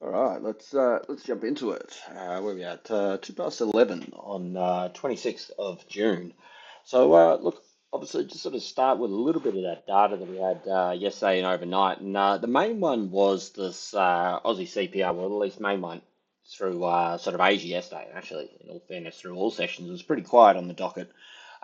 All right, let's jump into it. Where we at? 2 past 11 on 26th of June. So look, obviously, just sort of start with a little bit of that data that we had yesterday and overnight, and the main one was this Aussie CPR. Well, at least main one through sort of Asia yesterday. Actually, in all fairness, through all sessions, it was pretty quiet on the docket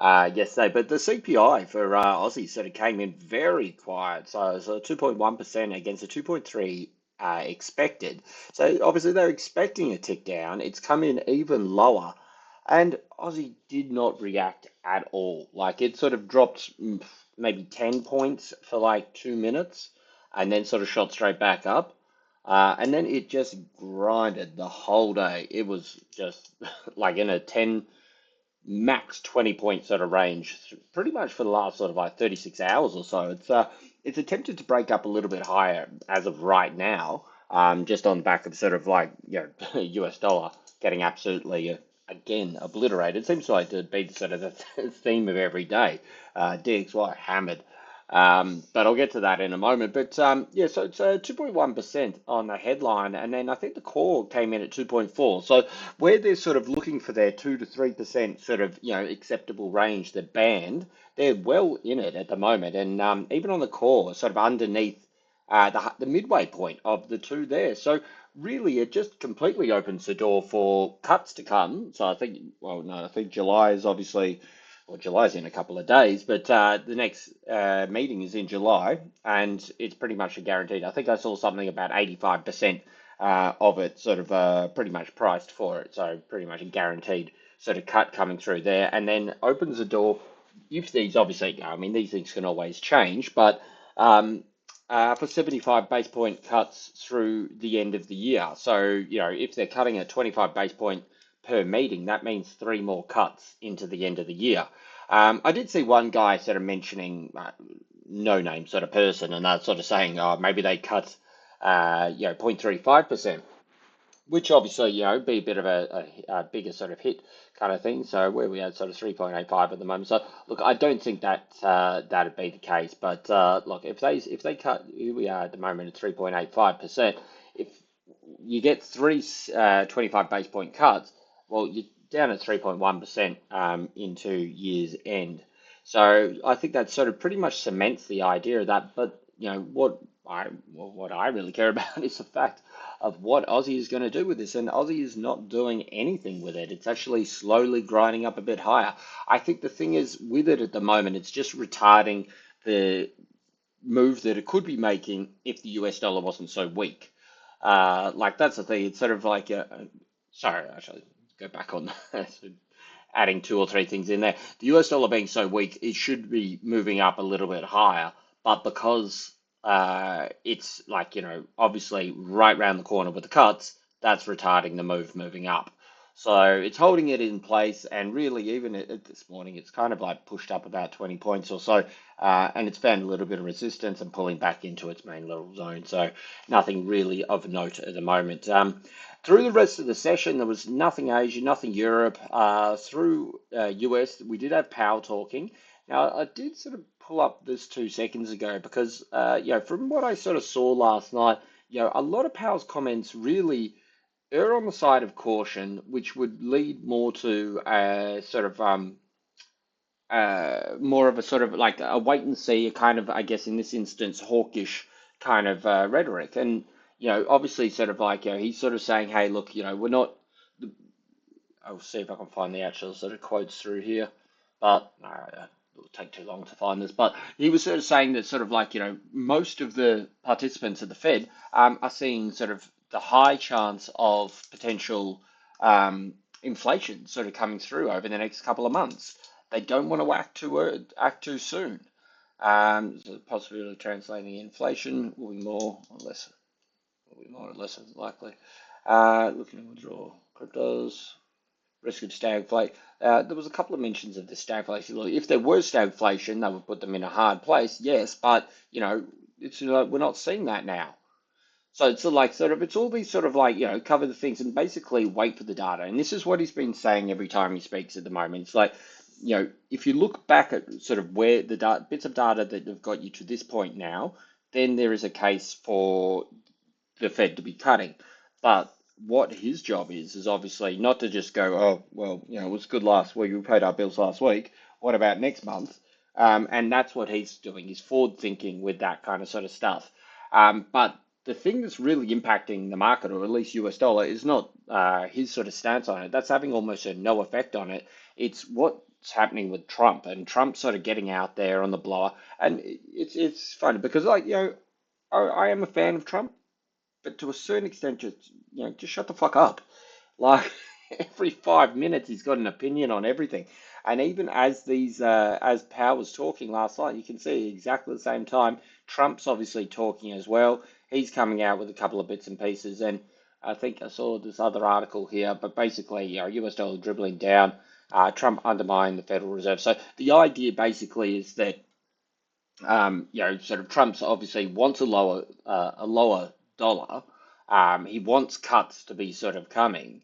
yesterday. But the CPI for Aussie sort of came in very quiet. So 2.1% against a 2.3 expected. So obviously they're expecting a tick down. It's come in even lower, and Aussie did not react at all. Like it sort of dropped maybe 10 points for like 2 minutes, and then sort of shot straight back up. And then it just grinded the whole day. It was just like in a 10 max 20 point sort of range pretty much for the last sort of like 36 hours or so. It's attempted to break up a little bit higher as of right now, just on the back of sort of like US dollar getting absolutely again obliterated. It seems like to be sort of the theme of every day. DXY hammered. But I'll get to that in a moment. But yeah, so it's 2.1% on the headline, and then I think the core came in at 2.4. So where they're sort of looking for their 2 to 3% sort of acceptable range, the band, they're well in it at the moment, and even on the core, sort of underneath the midway point of the two there. So really, it just completely opens the door for cuts to come. So I think, well, no, I think July is obviously, well, July's in a couple of days, but the next meeting is in July, and it's pretty much a guaranteed. I think I saw something about 85% of it sort of pretty much priced for it. So pretty much a guaranteed sort of cut coming through there, and then opens the door. If these obviously, I mean, these things can always change, but um, for 75 base point cuts through the end of the year. So, if they're cutting a 25 base point per meeting, that means three more cuts into the end of the year. I did see one guy sort of mentioning no name sort of person, and they're sort of saying, oh, maybe they cut 0.35%, which obviously, be a bit of a bigger sort of hit kind of thing. So where we had sort of 3.85 at the moment. So look, I don't think that that'd be the case. But look, if they cut, here we are at the moment at 3.85%. If you get three 25 base point cuts, well, you're down at 3.1% into year's end. So I think that sort of pretty much cements the idea of that. But what I really care about is the fact of what Aussie is going to do with this, and Aussie is not doing anything with it. It's actually slowly grinding up a bit higher. I think the thing is with it at the moment, it's just retarding the move that it could be making if the US dollar wasn't so weak. Like that's the thing. It's sort of like sorry, actually go back on that. Adding two or three things in there. The US dollar being so weak, it should be moving up a little bit higher, but because it's like, obviously right round the corner with the cuts, that's retarding the move moving up. So it's holding it in place, and really, even this morning, it's kind of like pushed up about 20 points or so, and it's found a little bit of resistance and pulling back into its main little zone. So nothing really of note at the moment. Through the rest of the session, there was nothing Asia, nothing Europe. Through US, we did have power talking. Now, I did sort of pull up this 2 seconds ago because, from what I sort of saw last night, a lot of Powell's comments really err on the side of caution, which would lead more to a sort of more of a sort of like a wait and see, a kind of, I guess, in this instance, hawkish kind of rhetoric. And, obviously, sort of like, he's sort of saying, hey, look, we're not, I'll see if I can find the actual sort of quotes through here, but it'll take too long to find this. But he was sort of saying that sort of like, most of the participants at the Fed are seeing sort of the high chance of potential inflation sort of coming through over the next couple of months. They don't want to act too soon. So the possibility of translating inflation will be more or less likely. Looking to withdraw cryptos, risk of stagflation. There was a couple of mentions of the stagflation. If there were stagflation, that would put them in a hard place, yes, but it's we're not seeing that now. So it's it's all these sort of like, cover the things and basically wait for the data. And this is what he's been saying every time he speaks at the moment. It's like, if you look back at sort of where the bits of data that have got you to this point now, then there is a case for the Fed to be cutting. But what his job is obviously not to just go, oh, well, it was good last week. We paid our bills last week. What about next month? And that's what he's doing. He's forward thinking with that kind of sort of stuff. But the thing that's really impacting the market, or at least US dollar, is not his sort of stance on it. That's having almost no effect on it. It's what's happening with Trump, and Trump sort of getting out there on the blower. And it's funny because, like, I am a fan of Trump, but to a certain extent, just shut the fuck up. Like every 5 minutes, he's got an opinion on everything. And even as Powell was talking last night, you can see exactly the same time. Trump's obviously talking as well. He's coming out with a couple of bits and pieces. And I think I saw this other article here, but basically, US dollar dribbling down, Trump undermined the Federal Reserve. So the idea basically is that sort of Trump's obviously wants a lower dollar. He wants cuts to be sort of coming.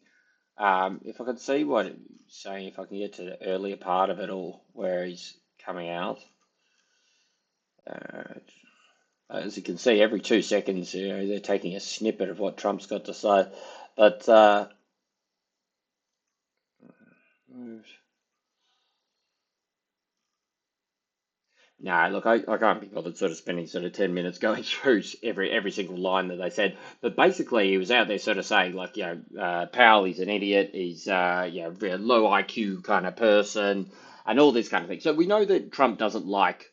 If I could see what it's saying, if I can get to the earlier part of it all, where he's coming out. Uh, as you can see, every 2 seconds, they're taking a snippet of what Trump's got to say. But no, look, I can't be bothered sort of spending sort of 10 minutes going through every single line that they said. But basically, he was out there sort of saying, like, Powell, he's an idiot, he's, very low IQ kind of person, and all this kind of thing. So we know that Trump doesn't like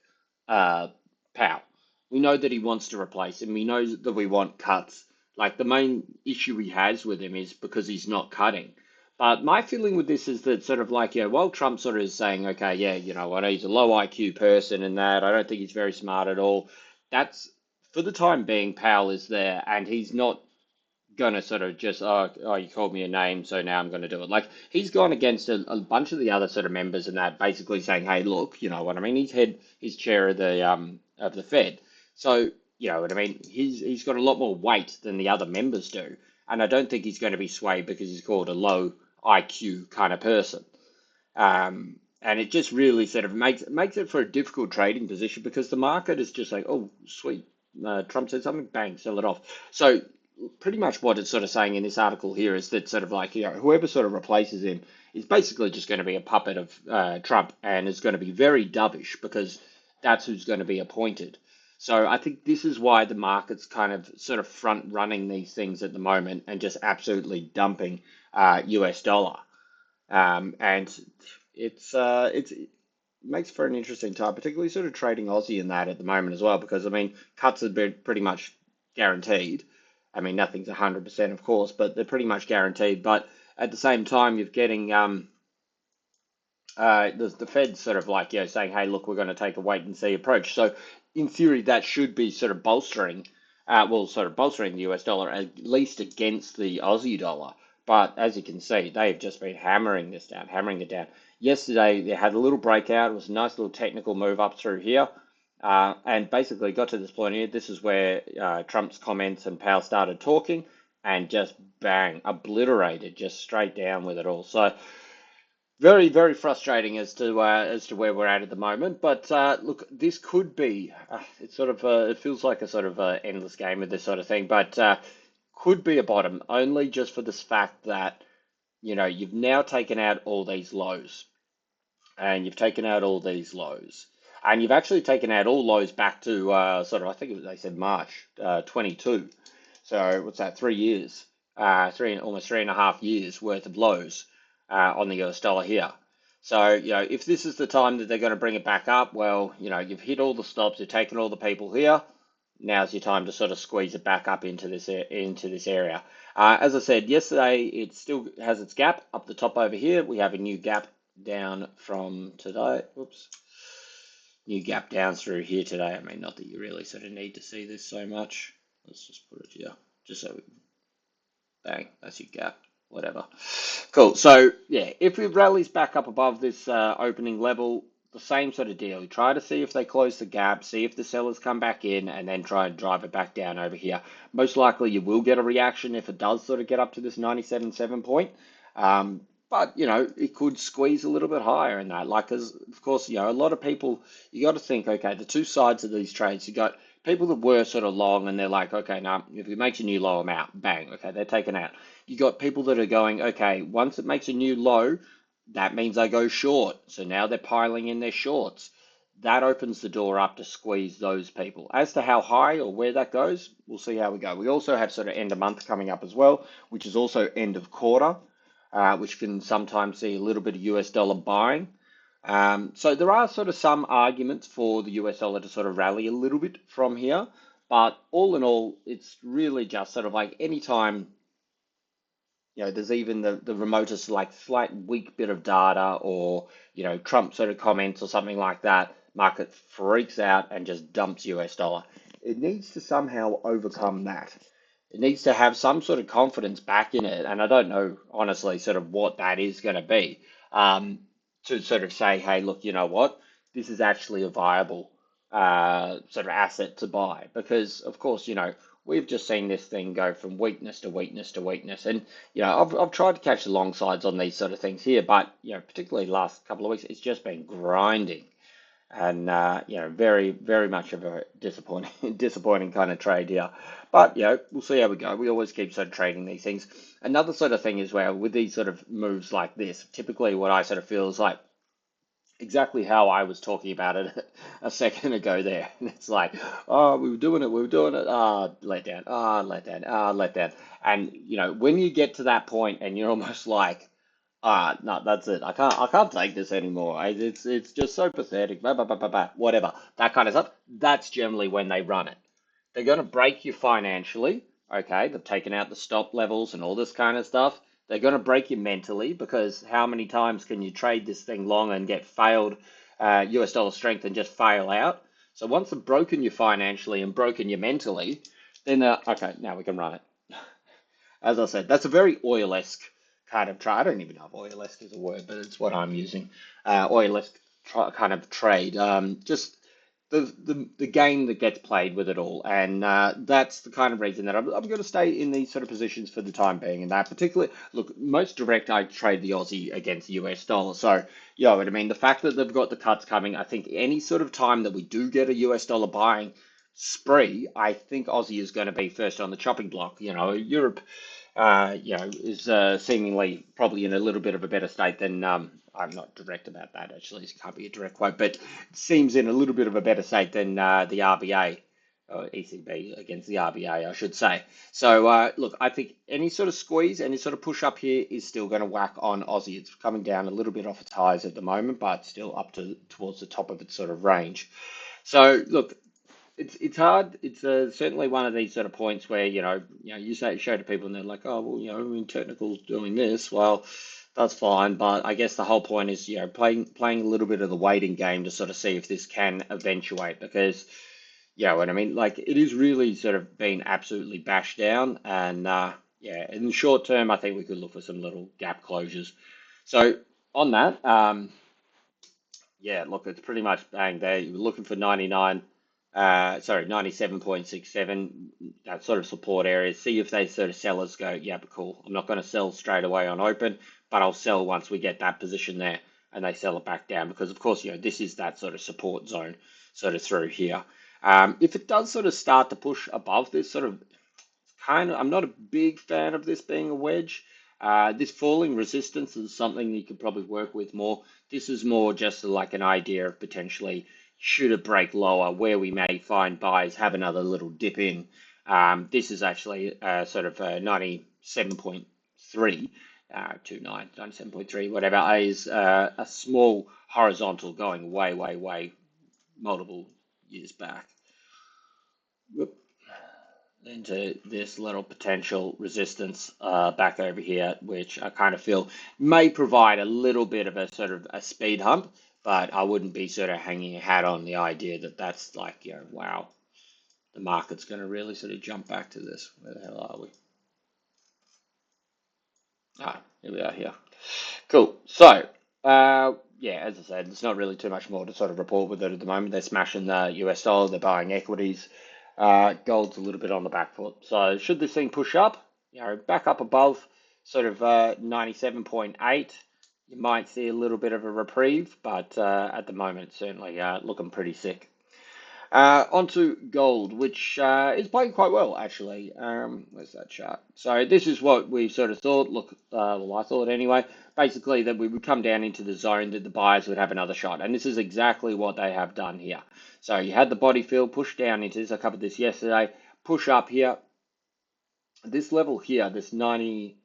uh, Powell. We know that he wants to replace him. We know that we want cuts. Like, the main issue he has with him is because he's not cutting. But my feeling with this is that sort of like, while Trump sort of is saying, okay, yeah, you know what, he's a low IQ person and that, I don't think he's very smart at all. That's, for the time being, Powell is there and he's not going to sort of just, oh, you called me a name, so now I'm going to do it. Like, he's gone against a bunch of the other sort of members and that, basically saying, hey, look, you know what I mean? He's chair of the Fed. So, you know what I mean? He's got a lot more weight than the other members do. And I don't think he's going to be swayed because he's called a low IQ kind of person. And it just really sort of makes it for a difficult trading position because the market is just like, oh, sweet, Trump said something, bang, sell it off. So pretty much what it's sort of saying in this article here is that sort of like, whoever sort of replaces him is basically just going to be a puppet of Trump and is going to be very dovish because that's who's going to be appointed. So I think this is why the market's kind of sort of front running these things at the moment and just absolutely dumping US dollar. And it makes for an interesting time, particularly sort of trading Aussie in that at the moment as well, because I mean cuts have been pretty much guaranteed. I mean nothing's 100% of course, but they're pretty much guaranteed. But at the same time, you're getting the Fed sort of like saying, hey, look, we're going to take a wait and see approach. So in theory, that should be sort of sort of bolstering the US dollar at least against the Aussie dollar. But as you can see, they've just been hammering it down. Yesterday, they had a little breakout. It was a nice little technical move up through here. And basically got to this point here. This is where Trump's comments and Powell started talking and just bang, obliterated, just straight down with it all. So very, very frustrating as to where we're at the moment. But look, this could be. It's sort of. It feels like a sort of endless game with this sort of thing. But could be a bottom only just for this fact that you've now taken out all these lows, and you've taken out all these lows, and you've actually taken out all lows back to sort of. I think they said March 22. So what's that? 3 years, almost 3.5 years worth of lows on the US dollar here. So, if this is the time that they're going to bring it back up, well, you've hit all the stops, you've taken all the people here. Now's your time to sort of squeeze it back up into this area. As I said yesterday, it still has its gap up the top over here. We have a new gap down from today. Oops. New gap down through here today. I mean, not that you really sort of need to see this so much. Let's just put it here, just so bang, that's your gap, whatever. Cool. So yeah, if it rallies back up above this opening level, the same sort of deal. You try to see if they close the gap, see if the sellers come back in, and then try and drive it back down over here. Most likely you will get a reaction if it does sort of get up to this 97.7 point. But it could squeeze a little bit higher in that. Like, 'cause, of course, a lot of people, you got to think, okay, the two sides of these trades, you got people that were sort of long and they're like, okay, now if it makes a new low, I'm out. Bang, okay, they're taken out. You got people that are going, okay, once it makes a new low, that means I go short. So now they're piling in their shorts. That opens the door up to squeeze those people. As to how high or where that goes, we'll see how we go. We also have sort of end of month coming up as well, which is also end of quarter, which can sometimes see a little bit of US dollar buying. So there are sort of some arguments for the US dollar to sort of rally a little bit from here, but all in all, it's really just sort of like anytime there's even the remotest like slight weak bit of data or Trump sort of comments or something like that, market freaks out and just dumps US dollar. It needs to somehow overcome that. It needs to have some sort of confidence back in it, and I don't know honestly sort of what that is going to be. Um, to sort of say, hey, look, you know what, this is actually a viable sort of asset to buy because, of course, we've just seen this thing go from weakness to weakness to weakness, and I've tried to catch the long sides on these sort of things here, but particularly the last couple of weeks, it's just been grinding, and very very much of a disappointing disappointing kind of trade here. But we'll see how we go. We always keep sort of trading these things. Another sort of thing as well with these sort of moves like this, typically what I sort of feel is like exactly how I was talking about it a second ago there. And it's like, oh, we were doing it, let down, let down, let down. And when you get to that point and you're almost like, no, that's it. I can't take this anymore. It's just so pathetic. Blah, blah, blah, blah, blah, whatever. That kind of stuff. That's generally when they run it. They're going to break you financially. Okay, they've taken out the stop levels and all this kind of stuff. They're going to break you mentally because how many times can you trade this thing long and get failed US dollar strength and just fail out? So once they've broken you financially and broken you mentally, then okay, now we can run it. As I said, that's a very oil-esque kind of trade. I don't even know if oil-esque is a word, but it's what I'm using. Oil-esque kind of trade. Just the game that gets played with it all, and that's the kind of reason that I'm going to stay in these sort of positions for the time being. And that particularly, look, most direct I trade the Aussie against the US dollar. So, what I mean, the fact that they've got the cuts coming, I think any sort of time that we do get a US dollar buying spree, I think Aussie is going to be first on the chopping block. Europe is seemingly probably in a little bit of a better state than I'm not direct about that actually. It can't be a direct quote, but it seems in a little bit of a better state than the RBA or ECB against the RBA, I should say. So look, I think any sort of squeeze, any sort of push up here is still going to whack on Aussie. It's coming down a little bit off its highs at the moment, but still up to towards the top of its sort of range. So look, it's hard. It's certainly one of these sort of points where you show to people and they're like, oh well, I mean technical's doing this. Well, that's fine, but I guess the whole point is playing a little bit of the waiting game to sort of see if this can eventuate because what I mean, like it is really sort of been absolutely bashed down, and in the short term, I think we could look for some little gap closures. So on that, look, it's pretty much bang there. You're looking for 99, 97.67, that sort of support area. See if they sort of sellers go, yeah, but cool. I'm not going to sell straight away on open, but I'll sell once we get that position there and they sell it back down because, of course, this is that sort of support zone sort of through here. If it does sort of start to push above this sort of I'm not a big fan of this being a wedge. This falling resistance is something you could probably work with more. This is more just like an idea of potentially should it break lower where we may find buys, have another little dip in. This is actually sort of 97.3, 97.3, whatever, is a small horizontal going way, way, way multiple years back into this little potential resistance back over here, which I kind of feel may provide a little bit of a sort of a speed hump, but I wouldn't be sort of hanging a hat on the idea that that's like, wow, the market's going to really sort of jump back to this. Where the hell are we? Here we are here. Cool. So, as I said, there's not really too much more to sort of report with it at the moment. They're smashing the US dollar, they're buying equities. Gold's a little bit on the back foot. So, should this thing push up, back up above sort of 97.8, you might see a little bit of a reprieve, but at the moment, certainly looking pretty sick. Onto gold, which is playing quite well actually. Where's that chart? So this is what we sort of thought. Look, well, I thought anyway. Basically, that we would come down into the zone that the buyers would have another shot, and this is exactly what they have done here. So you had the body fill push down into this. I covered this yesterday. Push up here. This level here, this 90.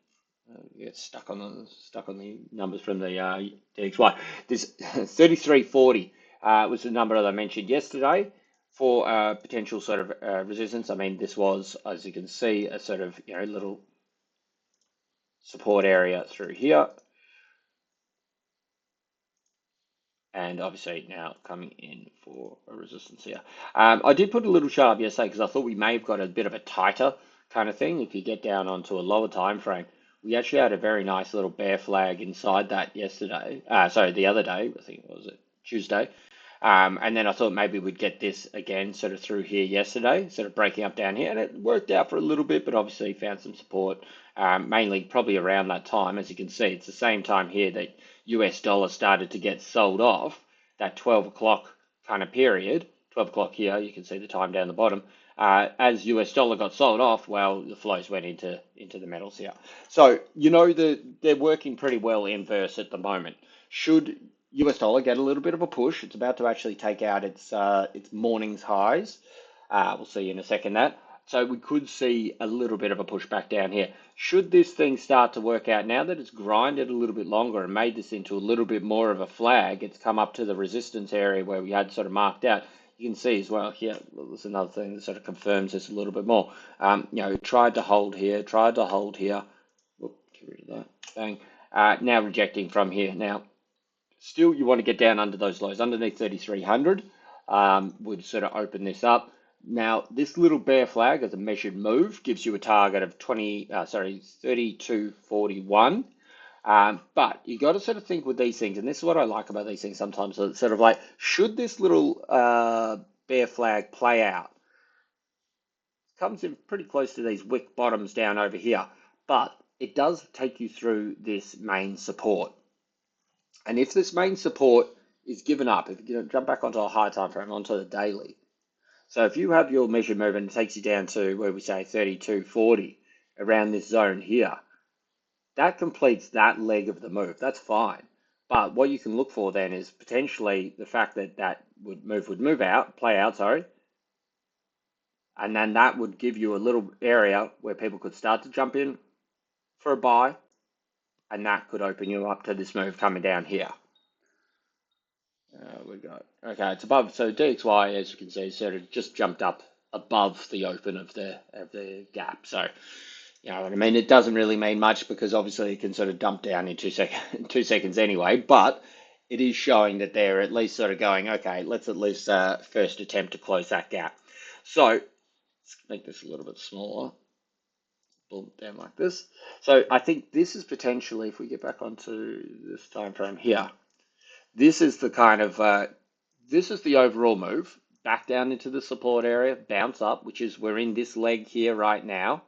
Get stuck on the numbers from the DXY. This 3340 was the number that I mentioned yesterday for potential sort of resistance. I mean, this was, as you can see, a sort of little support area through here, and obviously now coming in for a resistance here. I did put a little chart up yesterday because I thought we may have got a bit of a tighter kind of thing. If you get down onto a lower time frame, we actually had a very nice little bear flag inside that yesterday. Sorry, the other day, I think, was it Tuesday? And then I thought maybe we'd get this again sort of through here yesterday, sort of breaking up down here. And it worked out for a little bit, but obviously found some support, mainly probably around that time. As you can see, it's the same time here that US dollar started to get sold off, that 12 o'clock kind of period. 12 o'clock here, you can see the time down the bottom. As US dollar got sold off, well, the flows went into the metals here. So, they're working pretty well inverse at the moment. Should US dollar get a little bit of a push? It's about to actually take out its morning's highs. We'll see in a second that. So we could see a little bit of a push back down here. Should this thing start to work out, now that it's grinded a little bit longer and made this into a little bit more of a flag, it's come up to the resistance area where we had sort of marked out. You can see as well here, there's another thing that sort of confirms this a little bit more. Tried to hold here, Whoop, get rid of that. Bang. Now rejecting from here. Now, still, you want to get down under those lows, underneath 3,300, would sort of open this up. Now, this little bear flag as a measured move gives you a target of 3241. But you got to sort of think with these things, and this is what I like about these things sometimes. So it's sort of like, should this little bear flag play out? It comes in pretty close to these wick bottoms down over here, but it does take you through this main support. And if this main support is given up, if you jump back onto a high time frame, onto the daily. So if you have your measured move and it takes you down to where we say 3240, around this zone here, that completes that leg of the move. That's fine. But what you can look for then is potentially the fact that that would play out, sorry. And then that would give you a little area where people could start to jump in for a buy. And that could open you up to this move coming down here. Okay, it's above. So DXY, as you can see, sort of just jumped up above the open of the gap. So, you know what I mean? It doesn't really mean much because obviously it can sort of dump down in 2 seconds anyway. But it is showing that they're at least sort of going, okay, let's at least first attempt to close that gap. So let's make this a little bit smaller. Boom, down like this. So I think this is potentially, if we get back onto this time frame here. This is the kind of, this is the overall move, back down into the support area, bounce up, which is, we're in this leg here right now.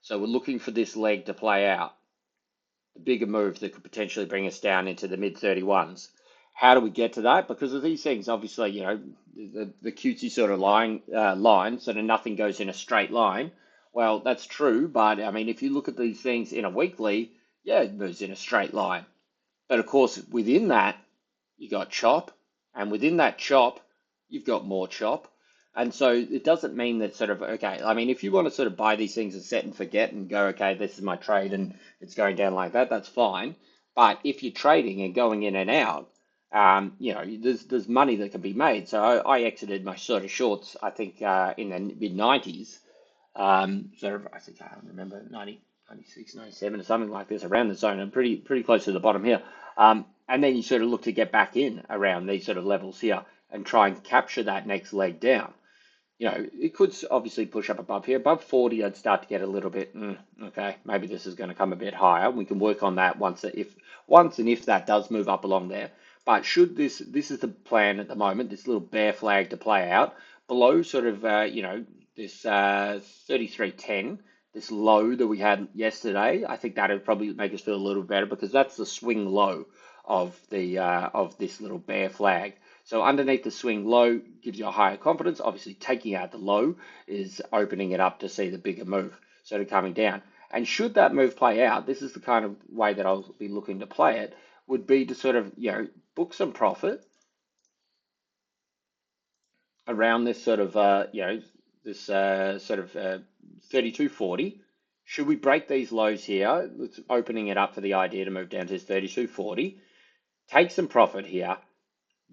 So we're looking for this leg to play out. The bigger move that could potentially bring us down into the mid 31s. How do we get to that? Because of these things, obviously, you know, the cutesy sort of line so that nothing goes in a straight line. Well, that's true, but I mean, if you look at these things in a weekly, yeah, it moves in a straight line. But of course, within that, you got chop, and within that chop, you've got more chop. And so it doesn't mean that sort of, okay, I mean, if you want to sort of buy these things and set and forget and go, okay, this is my trade and it's going down like that, that's fine. But if you're trading and going in and out, you know, there's money that can be made. So I exited my sort of shorts, I think, in the mid 90s, sort of, I think, I don't remember, 96, 97 or something like this, around the zone, and pretty close to the bottom here. And then you sort of look to get back in around these sort of levels here and try and capture that next leg down. You know, it could obviously push up above here. Above 40, I'd start to get a little bit, okay, maybe this is going to come a bit higher. We can work on that once and if that does move up along there. But should this is the plan at the moment, this little bear flag to play out below sort of, you know, this 3310, this low that we had yesterday, I think that would probably make us feel a little better because that's the swing low of the of this little bear flag. So underneath the swing low gives you a higher confidence. Obviously, taking out the low is opening it up to see the bigger move, sort of coming down. And should that move play out, this is the kind of way that I'll be looking to play it, would be to sort of, book some profit around this sort of, this sort of 32.40. Should we break these lows here? It's opening it up for the idea to move down to 32.40. Take some profit here.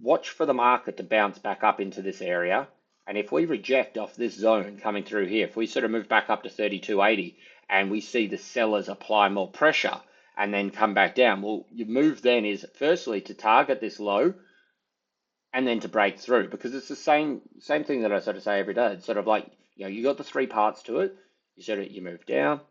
Watch for the market to bounce back up into this area. And if we reject off this zone coming through here, if we sort of move back up to 32.80 and we see the sellers apply more pressure and then come back down, well, your move then is firstly to target this low and then to break through, because it's the same thing that I sort of say every day. It's sort of like, you got the three parts to it. You move down,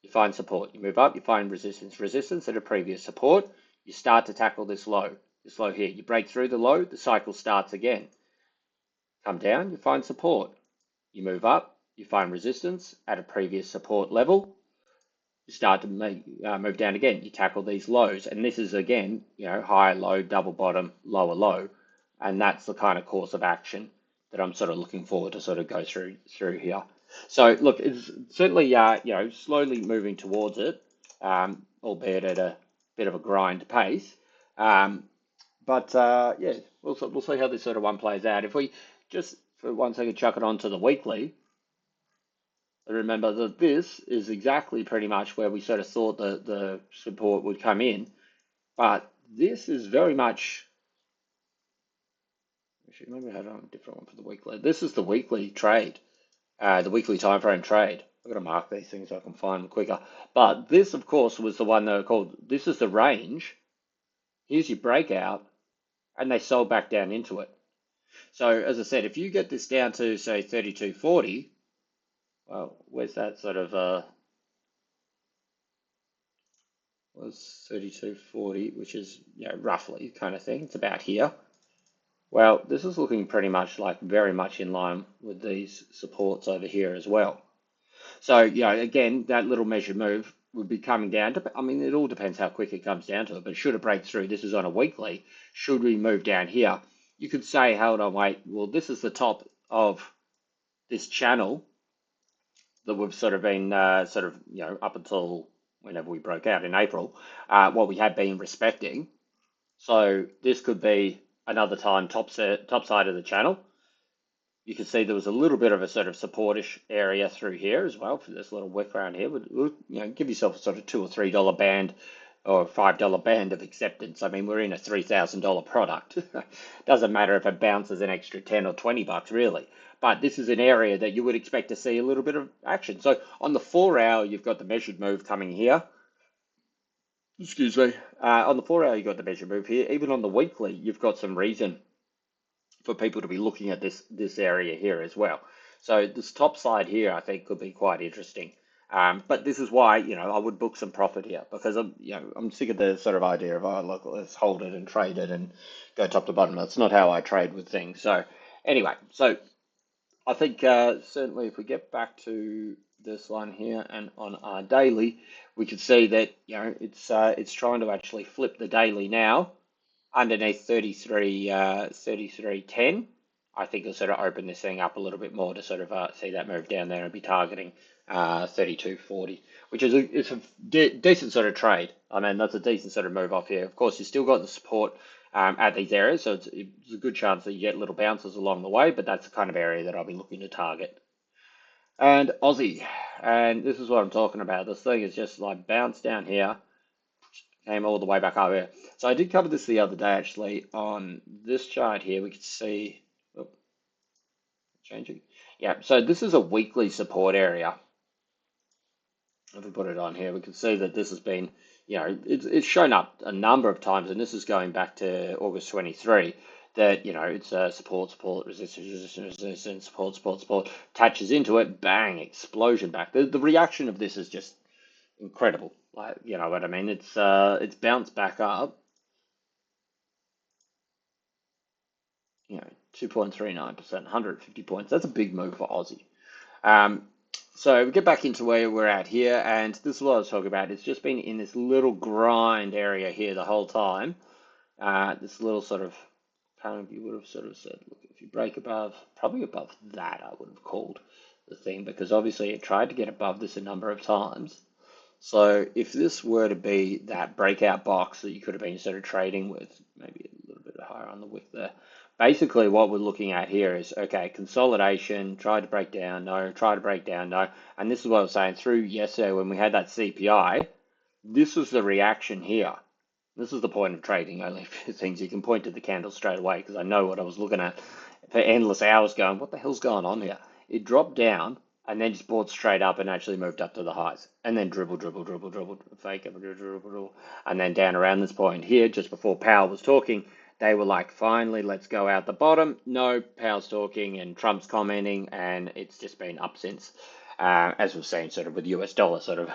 you find support. You move up, you find resistance at a previous support. You start to tackle this low here. You break through the low, the cycle starts again. Come down, you find support. You move up, you find resistance at a previous support level. You start to move down again. You tackle these lows, and this is again, high, low, double bottom, lower, low, and that's the kind of course of action that I'm sort of looking forward to sort of go through here. So look, it's certainly slowly moving towards it, albeit at a bit of a grind pace. But yeah, we'll see how this sort of one plays out. If we just for 1 second chuck it onto the weekly, remember that this is exactly pretty much where we sort of thought the support would come in, but this is very much. Actually, maybe I had a different one for the weekly. This is the weekly trade, the weekly time frame trade. I've got to mark these things so I can find them quicker. But this, of course, was the one that I called. This is the range. Here's your breakout, and they sold back down into it. So as I said, if you get this down to say 32.40, well, where's that sort of was 32.40, which is roughly kind of thing. It's about here. Well, this is looking pretty much like very much in line with these supports over here as well. So again, that little measured move would be coming down to. I mean, it all depends how quick it comes down to it. But should it break through, this is on a weekly. Should we move down here? You could say, hold on, wait. Well, this is the top of this channel that we've sort of been up until whenever we broke out in April, what we had been respecting. So this could be another time top side of the channel. You can see there was a little bit of a sort of supportish area through here as well for this little wick around here. Give yourself a sort of $2 or $3 band or $5 band of acceptance. I mean, we're in a $3,000 product. Doesn't matter if it bounces an extra 10 or 20 bucks really. But this is an area that you would expect to see a little bit of action. So on the 4 hour, you've got the measured move coming here. Excuse me. On the 4 hour, you've got the measured move here. Even on the weekly, you've got some reason for people to be looking at this area here as well. So this top side here, I think, could be quite interesting. But this is why I would book some profit here, because I'm sick of the sort of idea of, oh look, let's hold it and trade it and go top to bottom. That's not how I trade with things. So anyway, so I think certainly if we get back to this one here and on our daily, we could see that it's trying to actually flip the daily now underneath 33.10. I think it'll sort of open this thing up a little bit more to sort of see that move down there and be targeting 32.40, which is it's a decent sort of trade. I mean, that's a decent sort of move off here. Of course, you still got the support at these areas, so it's a good chance that you get little bounces along the way, but that's the kind of area that I'll be looking to target. And Aussie, and this is what I'm talking about. This thing is just like bounced down here, came all the way back up here. So I did cover this the other day actually on this chart here. We could see, oh, changing. Yeah, so this is a weekly support area. If we put it on here, we can see that this has been, it's shown up a number of times, and this is going back to August 23, that, it's support, resistance, support, attaches into it, bang, explosion back. The reaction of this is just incredible. Like, you know what I mean? It's bounced back up, 2.39%, 150 points. That's a big move for Aussie. So we get back into where we're at here, and this is what I was talking about. It's just been in this little grind area here the whole time. This little sort of kind of, you would have sort of said, look, if you break above, probably above that, I would have called the thing, because obviously it tried to get above this a number of times. So if this were to be that breakout box that you could have been sort of trading with, maybe a little bit higher on the wick there. Basically, what we're looking at here is, okay, consolidation, try to break down, no, try to break down, no. And this is what I was saying through yesterday when we had that CPI, this was the reaction here. This is the point of trading, only things you can point to the candle straight away because I know what I was looking at for endless hours going, what the hell's going on here? It dropped down and then just bought straight up and actually moved up to the highs and then dribble, fake, dribble, and then down around this point here, just before Powell was talking, they were like, finally, let's go out the bottom. No, Powell's talking and Trump's commenting, and it's just been up since, as we've seen sort of with the US dollar sort of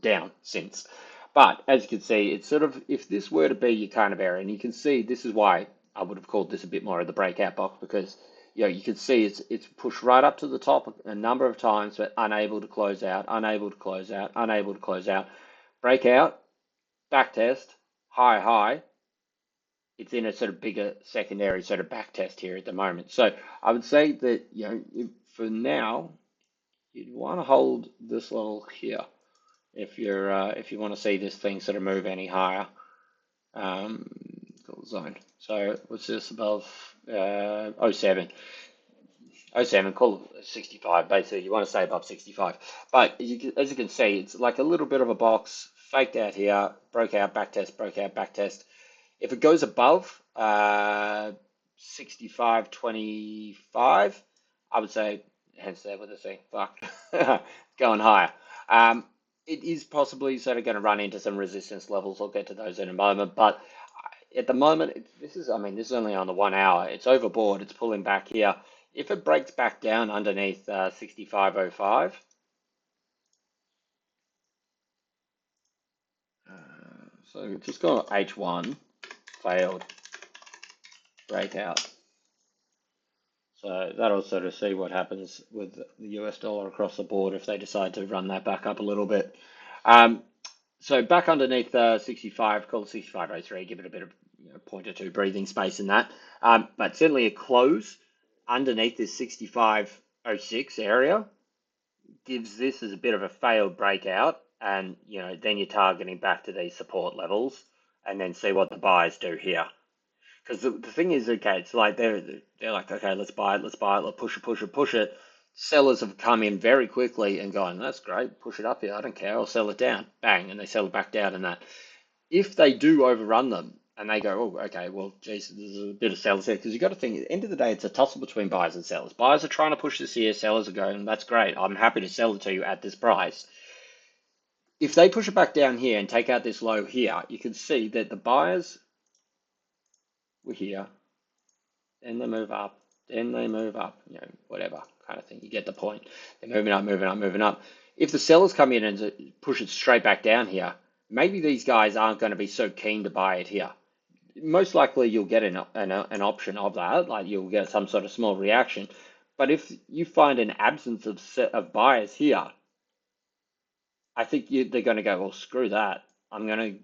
down since. But as you can see, it's sort of, if this were to be your kind of area, and you can see this is why I would have called this a bit more of the breakout box, because you can see it's pushed right up to the top a number of times, but unable to close out, unable to close out, unable to close out. Breakout, back test, high, high. It's in a sort of bigger secondary sort of back test here at the moment. So I would say that, for now, you'd want to hold this level here if you want to see this thing sort of move any higher. Zone. So what's this above 07? 07, call it 65. Basically, you want to stay above 65. But as you can see, it's like a little bit of a box, faked out here, broke out, back test, broke out, back test. If it goes above 65.25, I would say, hence there with the thing, fuck, going higher. It is possibly sort of going to run into some resistance levels. I'll get to those in a moment, but at the moment, this is only on the 1 hour. It's overbought. It's pulling back here. If it breaks back down underneath 65.05, so just go H1, failed, breakout. So that'll sort of see what happens with the US dollar across the board if they decide to run that back up a little bit. So back underneath 65, call it 65.03, give it a bit of point or two breathing space in that. But certainly a close underneath this 65.06 area gives this as a bit of a failed breakout. And, then you're targeting back to these support levels and then see what the buyers do here. Because the thing is, okay, it's like they're like, okay, let's buy it, let's push it. Sellers have come in very quickly and gone, that's great, push it up here, I don't care, I'll sell it down. Bang, and they sell it back down and that. If they do overrun them and they go, oh, okay, well, geez, there's a bit of sellers here, because you've got to think, at the end of the day, it's a tussle between buyers and sellers. Buyers are trying to push this here, sellers are going, that's great, I'm happy to sell it to you at this price. If they push it back down here and take out this low here, you can see that the buyers were here, then they move up, then they move up, whatever kind of thing. You get the point. They're moving up, moving up, moving up. If the sellers come in and push it straight back down here, maybe these guys aren't going to be so keen to buy it here. Most likely you'll get an option of that, like you'll get some sort of small reaction. But if you find an absence of buyers here, I think they're going to go, well, screw that. I'm going to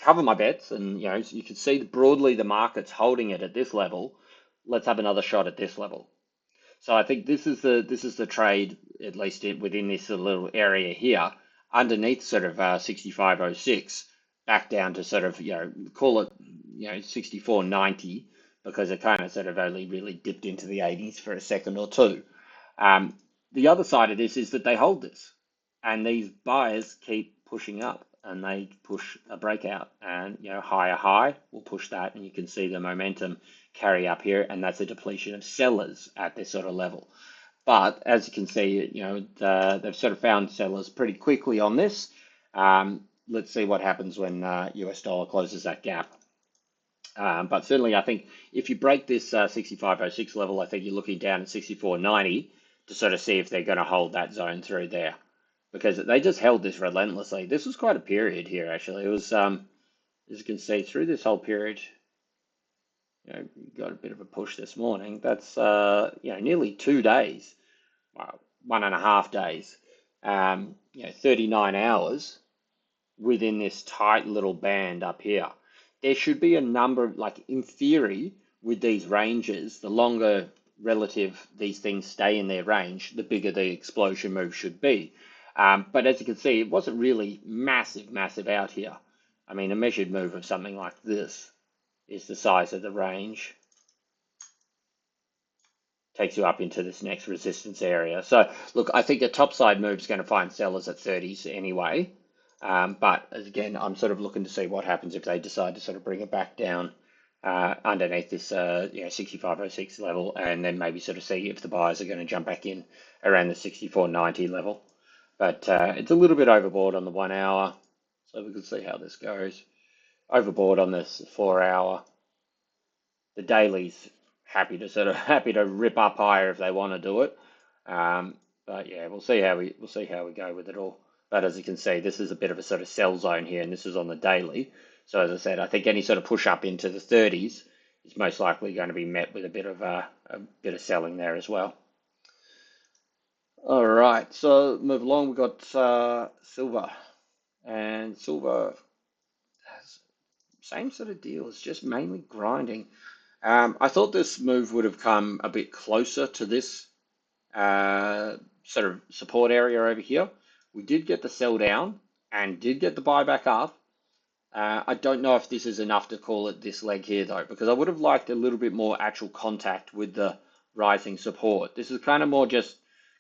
cover my bets, and you can see broadly the market's holding it at this level. Let's have another shot at this level. So I think this is the trade, at least within this little area here, underneath sort of 65.06, back down to sort of call it 64.90, because it kind of sort of only really dipped into the 80s for a second or two. The other side of this is that they hold this, and these buyers keep pushing up, and they push a breakout, and higher high will push that, and you can see the momentum carry up here, and that's a depletion of sellers at this sort of level. But as you can see, they've sort of found sellers pretty quickly on this. Let's see what happens when US dollar closes that gap. But certainly, I think if you break this 65.06 level, I think you're looking down at 64.90 to sort of see if they're going to hold that zone through there, because they just held this relentlessly. This was quite a period here, actually. It was, as you can see, through this whole period, got a bit of a push this morning. That's, nearly 2 days, well, 1.5 days, 39 hours within this tight little band up here. There should be a number, like in theory, with these ranges, the longer relative these things stay in their range, the bigger the explosion move should be. But as you can see, it wasn't really massive out here. I mean, a measured move of something like this is the size of the range. Takes you up into this next resistance area. So look, I think the top side move is going to find sellers at 30s anyway. But again, I'm sort of looking to see what happens if they decide to sort of bring it back down underneath this 6506 level, and then maybe sort of see if the buyers are going to jump back in around the 6490 level. But it's a little bit overbought on the 1 hour, so we can see how this goes. Overbought on this 4 hour. The daily's happy to rip up higher if they want to do it. But yeah, we'll see how we go with it all. But as you can see, this is a bit of a sort of sell zone here, and this is on the daily. So as I said, I think any sort of push up into the 30s is most likely going to be met with a bit of selling there as well. All right, so move along. We've got silver, and silver has same sort of deal. It's just mainly grinding. I thought this move would have come a bit closer to this sort of support area over here. We did get the sell down and did get the buy back up. I don't know if this is enough to call it this leg here though, because I would have liked a little bit more actual contact with the rising support. This is kind of more just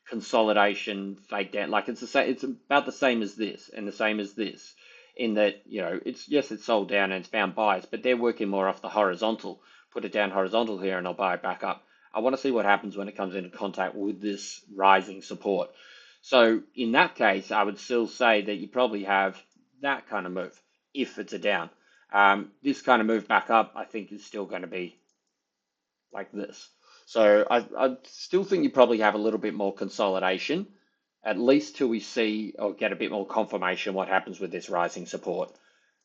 consolidation, fake down. Like it's about the same as this and the same as this, in that, you know, it's sold down and it's found buys, but they're working more off the horizontal. Put it down horizontal here and I'll buy it back up. I want to see what happens when it comes into contact with this rising support. So in that case, I would still say that you probably have that kind of move if it's a down. This kind of move back up, I think, is still going to be like this. So I still think you probably have a little bit more consolidation, at least till we see or get a bit more confirmation what happens with this rising support.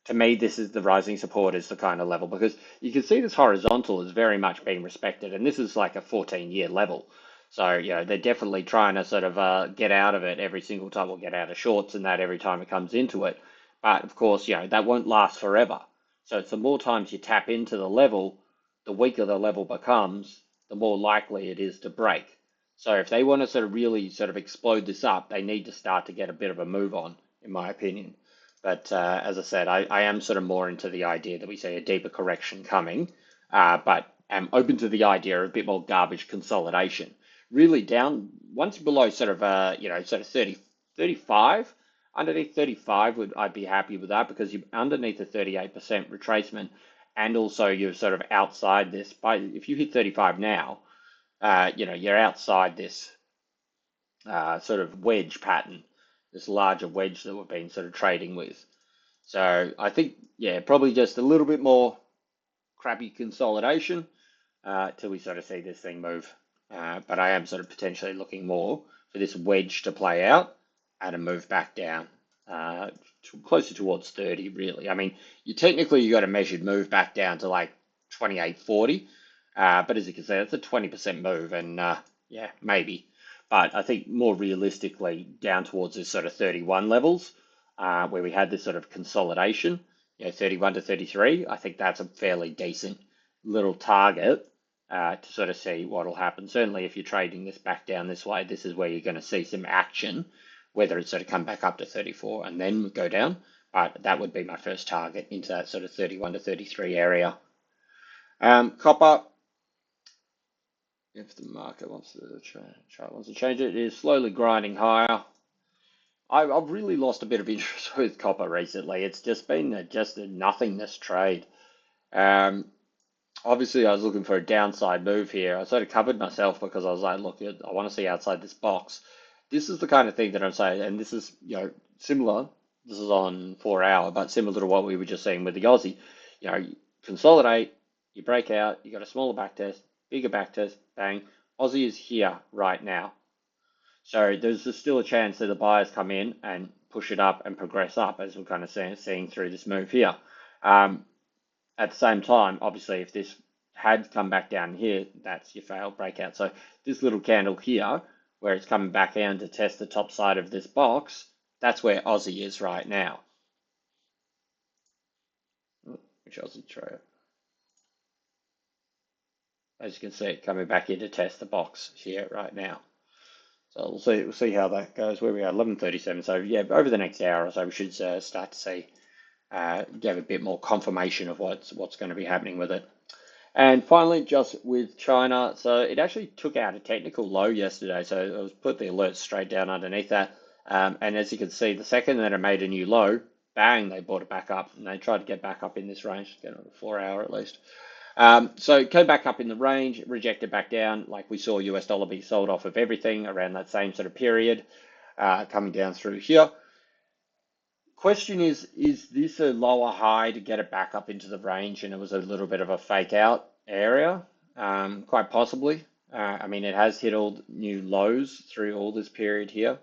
To me, this is the rising support is the kind of level, because you can see this horizontal is very much being respected, and this is like a 14-year level. So, you know, they're definitely trying to sort of get out of it every single time, or get out of shorts and that every time it comes into it. But of course, you know, that won't last forever. So it's the more times you tap into the level, the weaker the level becomes, the more likely it is to break. So if they want to sort of really sort of explode this up, they need to start to get a bit of a move on, in my opinion. But as I said, I am sort of more into the idea that we see a deeper correction coming, but am open to the idea of a bit more garbage consolidation. Really down, once below sort of, sort of 30, 35, underneath 35, I'd be happy with that, because you're underneath a 38% retracement, and also you're sort of outside this. If you hit 35 now, you're outside this sort of wedge pattern, this larger wedge that we've been sort of trading with. So I think, yeah, probably just a little bit more crappy consolidation till we sort of see this thing move. But I am sort of potentially looking more for this wedge to play out and a move back down closer towards 30, really. I mean, you got a measured move back down to like 28.40. But as you can see, that's a 20% move, and yeah, maybe. But I think more realistically, down towards this sort of 31 levels, where we had this sort of consolidation, 31 to 33, I think that's a fairly decent little target to sort of see what will happen. Certainly, if you're trading this back down this way, this is where you're going to see some action, whether it's sort of come back up to 34 and then go down. But that would be my first target into that sort of 31 to 33 area. Copper, if the market wants to change it, is slowly grinding higher. I've really lost a bit of interest with copper recently. It's just been just a nothingness trade. Obviously, I was looking for a downside move here. I sort of covered myself because I was like, look, I want to see outside this box. This is the kind of thing that I'm saying, and this is, similar. This is on 4 hour, but similar to what we were just seeing with the Aussie. You consolidate, you break out, you got a smaller back test, bigger back test, bang. Aussie is here right now. So there's still a chance that the buyers come in and push it up and progress up, as we're kind of seeing through this move here. At the same time, obviously, if this had come back down here, that's your failed breakout. So this little candle here, where it's coming back down to test the top side of this box, that's where Aussie is right now. Which Aussie trade? as you can see, coming back in to test the box here right now. So we'll see how that goes. Where we are, 11:37. So yeah, over the next hour or so, we should start to see get a bit more confirmation of what's going to be happening with it. And finally, just with China, so it actually took out a technical low yesterday. So it was put the alert straight down underneath that. And as you can see, the second that it made a new low, bang, they brought it back up, and they tried to get back up in this range, get on the 4 hour at least. So it came back up in the range, rejected back down, like we saw US dollar be sold off of everything around that same sort of period, coming down through here. Question is this a lower high to get it back up into the range and it was a little bit of a fake out area? Quite possibly. I mean, it has hit all new lows through all this period here.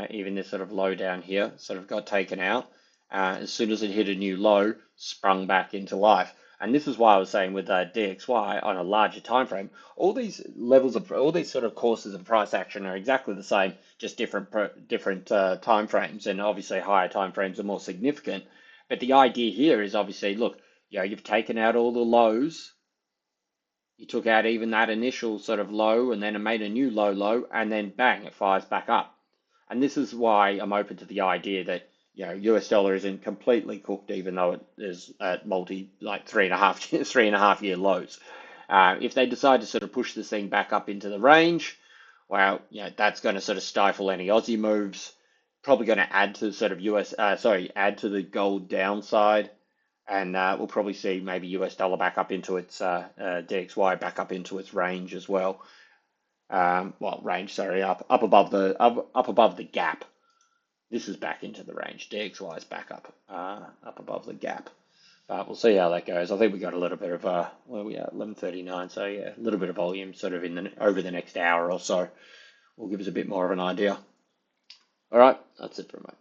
Even this sort of low down here sort of got taken out. As soon as it hit a new low, sprung back into life. And this is why I was saying with DXY on a larger time frame, all these levels of all these sort of courses of price action are exactly the same, just different time frames, and obviously higher time frames are more significant. But the idea here is obviously, look, you've taken out all the lows, you took out even that initial sort of low, and then it made a new low, and then bang, it fires back up. And this is why I'm open to the idea that US dollar isn't completely cooked, even though it is at like 3.5 year lows. If they decide to sort of push this thing back up into the range, well, that's going to sort of stifle any Aussie moves. Probably going to add to sort of add to the gold downside, and we'll probably see maybe US dollar back up into its DXY back up into its range as well. Range, sorry, up above the gap. This is back into the range. DXY is back up above the gap. But we'll see how that goes. I think we got a little bit of where we are, 11:39. So yeah, a little bit of volume sort of over the next hour or so will give us a bit more of an idea. All right, that's it from me.